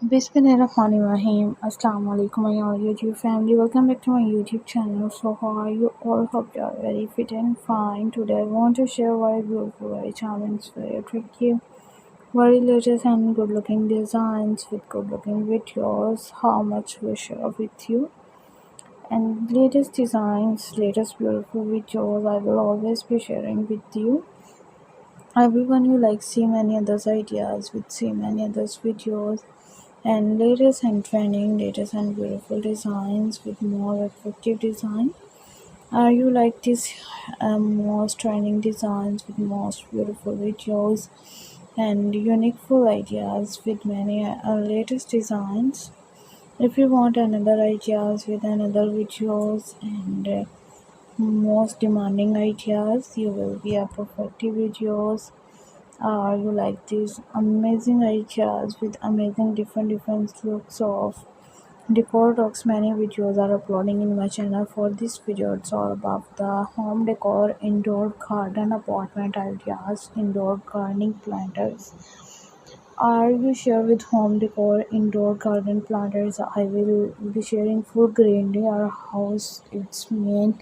Bismillahirrahmanirrahim. Assalamu alaikum, my all YouTube family. Welcome back to my YouTube channel. So, how are you all? Hope you are very fit and fine. Today, I want to share very beautiful, very charming, very attractive, very latest and good looking designs with good looking videos. How much we share with you. And latest designs, latest beautiful videos, I will always be sharing with you. Everyone who likes see many others ideas with see many others videos and latest and trending, latest and beautiful designs with more attractive design. Are you like this most trending designs with most beautiful videos and unique full ideas with many latest designs? If you want another ideas with another videos and most demanding ideas, you will be a perfect videos. You like these amazing ideas with amazing different looks of Decortalk's many videos are uploading in my channel. For this video, it's all about the home decor, indoor garden apartment ideas, indoor gardening planters. Are you share with home decor, indoor garden planters? I will be sharing full greenery our house. Its main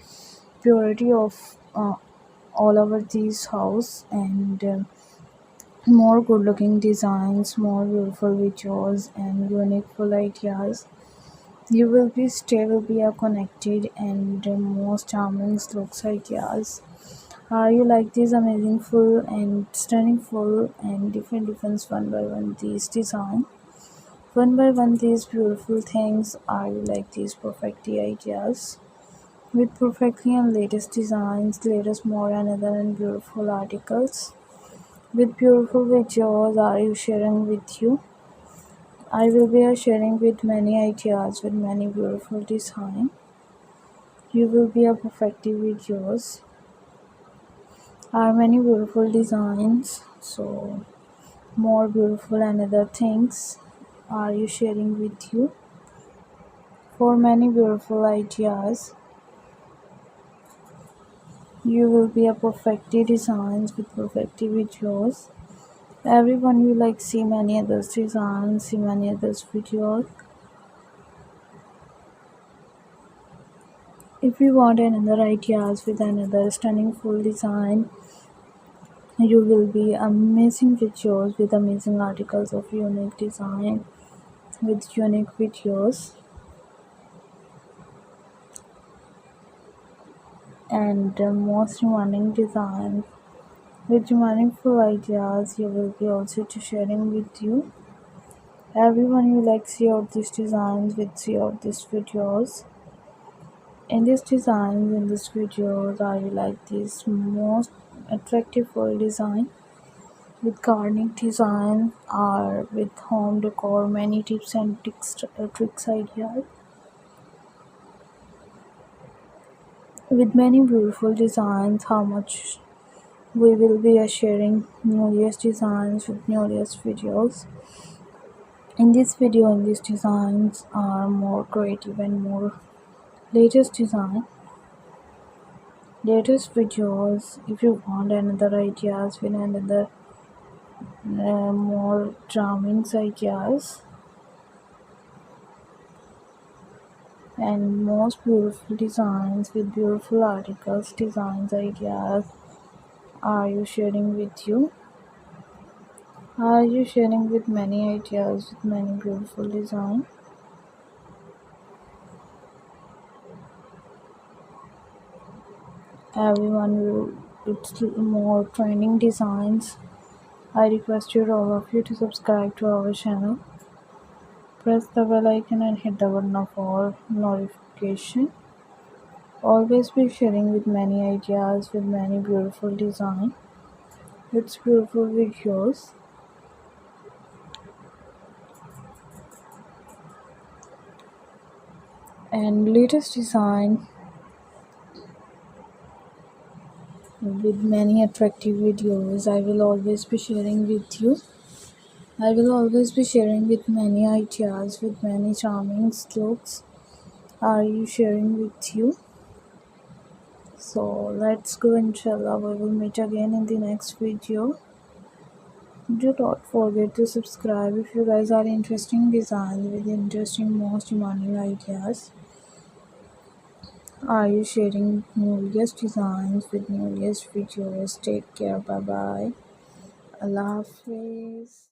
purity of all over this house and. More good looking designs, more beautiful videos, and unique full ideas. You will be stay will be a connected and most charming looks ideas. You like these amazing full and stunning full and different one by one these design. One by one these beautiful things. Are you like these perfect ideas? With perfectly and latest designs, latest more another and beautiful articles. With beautiful videos are you sharing with you. I will be sharing with many ideas with many beautiful design. You will be a perfective videos. Are many beautiful designs. So more beautiful and other things are you sharing with you. For many beautiful ideas, you will be a perfective designs with perfective videos. Everyone will like see many others designs, see many others videos. If you want another ideas with another stunning full design, you will be amazing videos with amazing articles of unique design with unique videos and most demanding designs with demanding full ideas. You will be also to sharing with you. Everyone you like see out these designs with see out these videos. In these designs, in these videos, I like this most attractive full design with gardening design or with home decor, many tips and tricks ideas with many beautiful designs. How much we will be sharing newest designs with newest videos. In this video, in these designs are more creative and more latest design, latest videos. If you want another ideas with another more charming ideas and most beautiful designs with beautiful articles, designs, ideas are you sharing with you? Are you sharing with many ideas with many beautiful design? Everyone will it's more trending designs. I request you all of you to subscribe to our channel. Press the bell icon and hit the button of all notification. Always be sharing with many ideas with many beautiful design. It's beautiful videos and latest design with many attractive videos. I will always be sharing with you. I will always be sharing with many ideas with many charming looks. Are you sharing with you? So let's go inshallah. We will meet again in the next video. Do not forget to subscribe if you guys are interested in design with interesting most demanding ideas. Are you sharing newest designs with newest videos? Take care. Bye bye. Allah Hafiz.